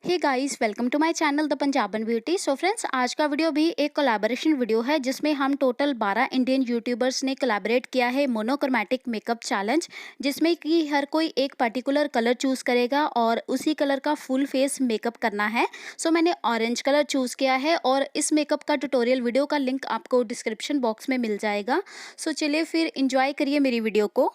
Hey guys, welcome to my channel the Punjaban beauty. So friends, आज का वीडियो भी एक कोलैबोरेशन वीडियो है जिसमें हम टोटल 12 इंडियन यूट्यूबर्स ने कोलैबोरेट किया है मोनोक्रोमैटिक मेकअप चैलेंज, जिसमें कि हर कोई एक पर्टिकुलर कलर चूज़ करेगा और उसी कलर का फुल फेस मेकअप करना है। सो मैंने ऑरेंज कलर चूज़ किया है और इस मेकअप का ट्यूटोरियल वीडियो का लिंक आपको डिस्क्रिप्शन बॉक्स में मिल जाएगा। सो चलिए फिर इंजॉय करिए मेरी वीडियो को।